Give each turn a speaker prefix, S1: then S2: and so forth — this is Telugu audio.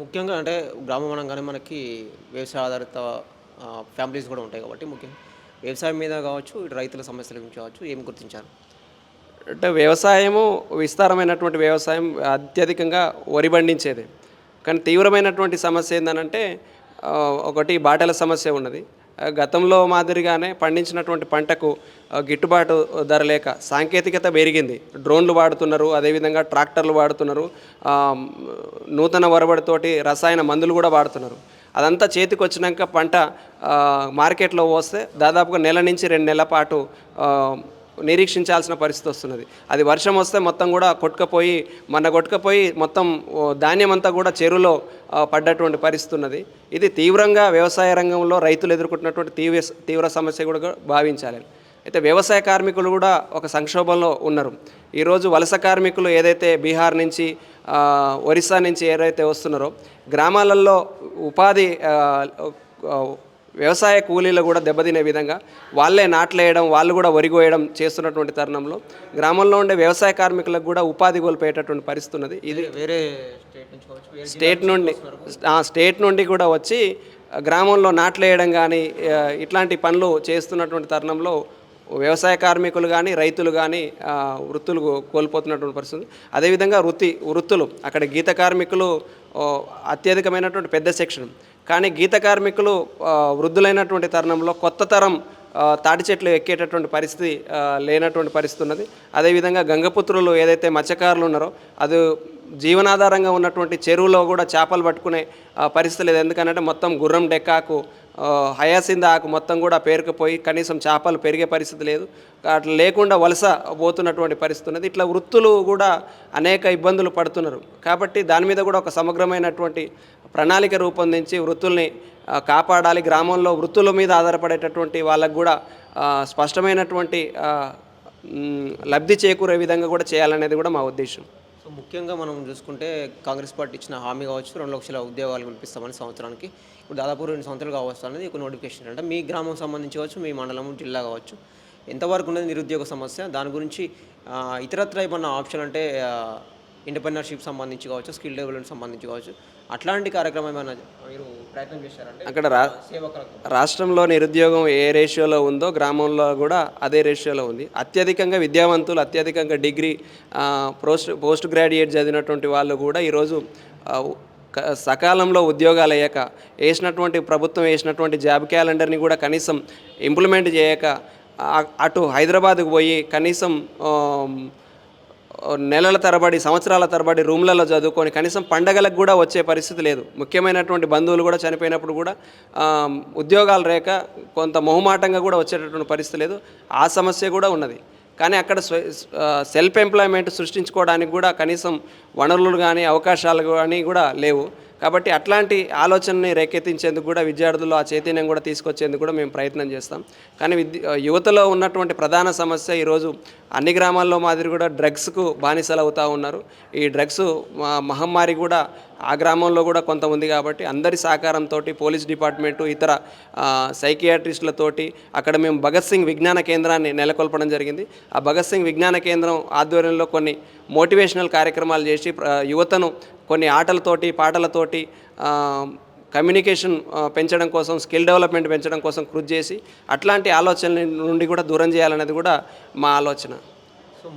S1: ముఖ్యంగా అంటే గ్రామం అనంగానే మనకి వ్యవసాయ ఆధారిత ఫ్యామిలీస్ కూడా ఉంటాయి కాబట్టి ముఖ్యంగా వ్యవసాయం మీద కావచ్చు, ఇటు రైతుల సమస్యల గురించి కావచ్చు ఏం గుర్తించారు?
S2: అంటే వ్యవసాయము విస్తారమైనటువంటి వ్యవసాయం అత్యధికంగా వరి పండించేది. కానీ తీవ్రమైనటువంటి సమస్య ఏందనంటే ఒకటి బాటల సమస్య ఉన్నది. గతంలో మాదిరిగానే పండించినటువంటి పంటకు గిట్టుబాటు ధర లేక సాంకేతికత పెరిగింది. డ్రోన్లు వాడుతున్నారు, అదేవిధంగా ట్రాక్టర్లు వాడుతున్నారు, నూతన ఒరబడితోటి రసాయన మందులు కూడా వాడుతున్నారు. అదంతా చేతికొచ్చినాక పంట మార్కెట్లో పోస్తే దాదాపుగా నెల నుంచి 2 నెలల పాటు నిరీక్షించాల్సిన పరిస్థితి వస్తున్నది. అది వర్షం వస్తే మొత్తం కూడా కొట్టుకపోయి మొత్తం ధాన్యం అంతా కూడా చెరువులో పడ్డటువంటి పరిస్థితి ఉన్నది. ఇది తీవ్రంగా వ్యవసాయ రంగంలో రైతులు ఎదుర్కొంటున్నటువంటి తీవ్ర సమస్య కూడా భావించాలి. అయితే వ్యవసాయ కార్మికులు కూడా ఒక సంక్షోభంలో ఉన్నారు. ఈరోజు వలస కార్మికులు ఏదైతే బీహార్ నుంచి ఒరిస్సా నుంచి ఏదైతే వస్తున్నారో గ్రామాలలో ఉపాధి వ్యవసాయ కూలీలు కూడా దెబ్బతినే విధంగా వాళ్ళే నాట్లేయడం, వాళ్ళు కూడా వరిగోయడం చేస్తున్నటువంటి తరుణంలో గ్రామంలో ఉండే వ్యవసాయ కార్మికులకు కూడా ఉపాధి కోల్పోయేటటువంటి పరిస్థితి ఉన్నది. ఇది
S1: వేరే స్టేట్ నుంచి కావచ్చు,
S2: స్టేట్ నుండి కూడా వచ్చి గ్రామంలో నాట్లేయడం కానీ ఇట్లాంటి పనులు చేస్తున్నటువంటి తరుణంలో వ్యవసాయ కార్మికులు కానీ రైతులు కానీ వృత్తులు కోల్పోతున్నటువంటి పరిస్థితి. అదేవిధంగా వృత్తులు అక్కడ గీత కార్మికులు అత్యధికమైనటువంటి పెద్ద సెక్షన్. కానీ గీత కార్మికులు వృద్ధులైనటువంటి తరుణంలో కొత్త తరం తాటి చెట్లు ఎక్కేటటువంటి పరిస్థితి లేనటువంటి పరిస్థితి ఉన్నది. అదేవిధంగా గంగపుత్రులు ఏదైతే మత్స్యకారులు ఉన్నారో అది జీవనాధారంగా ఉన్నటువంటి చెరువులో కూడా చేపలు పట్టుకునే పరిస్థితి లేదు. ఎందుకంటే మొత్తం గుర్రం డెక్కాకు హయాసింద ఆకు మొత్తం కూడా పేరుకుపోయి కనీసం చేపలు పెరిగే పరిస్థితి లేదు. అట్లా లేకుండా వలస పోతున్నటువంటి పరిస్థితి ఉన్నది. ఇట్లా వృత్తులు కూడా అనేక ఇబ్బందులు పడుతున్నారు. కాబట్టి దాని మీద కూడా ఒక సమగ్రమైనటువంటి ప్రణాళిక రూపొందించి వృత్తుల్ని కాపాడాలి. గ్రామంలో వృత్తుల మీద ఆధారపడేటటువంటి వాళ్ళకు కూడా స్పష్టమైనటువంటి లబ్ధి చేకూరే విధంగా కూడా చేయాలనేది కూడా మా ఉద్దేశం.
S1: సో ముఖ్యంగా మనం చూసుకుంటే కాంగ్రెస్ పార్టీ ఇచ్చిన హామీ కావచ్చు 2 లక్షల ఉద్యోగాలు కల్పిస్తామని సంవత్సరానికి. ఇప్పుడు దాదాపు 2 సంవత్సరాలు కావచ్చు అనేది ఒక నోటిఫికేషన్. అంటే మీ గ్రామం సంబంధించి కావచ్చు, మీ మండలం, జిల్లా కావచ్చు, ఎంతవరకు ఉన్నది నిరుద్యోగ సమస్య? దాని గురించి ఇతరత్ర ఏమన్నా ఆప్షన్ అంటే ఎంటర్‌ప్రెన్యూర్‌షిప్ సంబంధించి కావచ్చు, స్కిల్ డెవలప్‌మెంట్ సంబంధించి కావచ్చు, అట్లాంటి కార్యక్రమం ఏమైనా మీరు ప్రయత్నం చేశారంటే
S2: అక్కడ రాష్ట్రంలో నిరుద్యోగం ఏ రేషియోలో ఉందో గ్రామంలో కూడా అదే రేషియోలో ఉంది. అత్యధికంగా విద్యావంతులు, అత్యధికంగా డిగ్రీ పోస్ట్ గ్రాడ్యుయేట్ చదివినటువంటి వాళ్ళు కూడా ఈరోజు సకాలంలో ఉద్యోగాలు అయ్యాక ప్రభుత్వం వేసినటువంటి జాబ్ క్యాలెండర్ని కూడా కనీసం ఇంప్లిమెంట్ చేయక అటు హైదరాబాద్కు పోయి కనీసం నెలల తరబడి, సంవత్సరాల తరబడి రూమ్లలో చదువుకొని కనీసం పండగలకు కూడా వచ్చే పరిస్థితి లేదు. ముఖ్యమైనటువంటి బంధువులు కూడా చనిపోయినప్పుడు కూడా ఉద్యోగాలు లేక కొంత మొహమాటంగా కూడా వచ్చేటటువంటి పరిస్థితి లేదు. ఆ సమస్య కూడా ఉన్నది. కానీ అక్కడ సెల్ఫ్ ఎంప్లాయ్మెంట్ సృష్టించుకోవడానికి కూడా కనీసం వనరులు కానీ అవకాశాలు కానీ కూడా లేవు. కాబట్టి అట్లాంటి ఆలోచనని రేకెత్తించేందుకు కూడా విద్యార్థుల్లో ఆ చైతన్యం కూడా తీసుకొచ్చేందుకు కూడా మేము ప్రయత్నం చేస్తాం. కానీ యువతలో ఉన్నటువంటి ప్రధాన సమస్య ఈరోజు అన్ని గ్రామాల్లో మాదిరి కూడా డ్రగ్స్కు బానిసలు అవుతూ ఉన్నారు. ఈ డ్రగ్స్ మహమ్మారి కూడా ఆ గ్రామంలో కూడా కొంత ఉంది. కాబట్టి అందరి సహకారంతో పోలీస్ డిపార్ట్మెంటు, ఇతర సైకియాట్రిస్టులతోటి అక్కడ మేము భగత్ సింగ్ విజ్ఞాన కేంద్రాన్ని నెలకొల్పడం జరిగింది. ఆ భగత్ సింగ్ విజ్ఞాన కేంద్రం ఆధ్వర్యంలో కొన్ని మోటివేషనల్ కార్యక్రమాలు చేసి యువతను కొన్ని ఆటలతోటి, పాటలతోటి కమ్యూనికేషన్ పెంచడం కోసం, స్కిల్ డెవలప్మెంట్ పెంచడం కోసం కృషి చేసి అట్లాంటి ఆలోచనల నుండి కూడా దూరం చేయాలనేది కూడా మా ఆలోచన.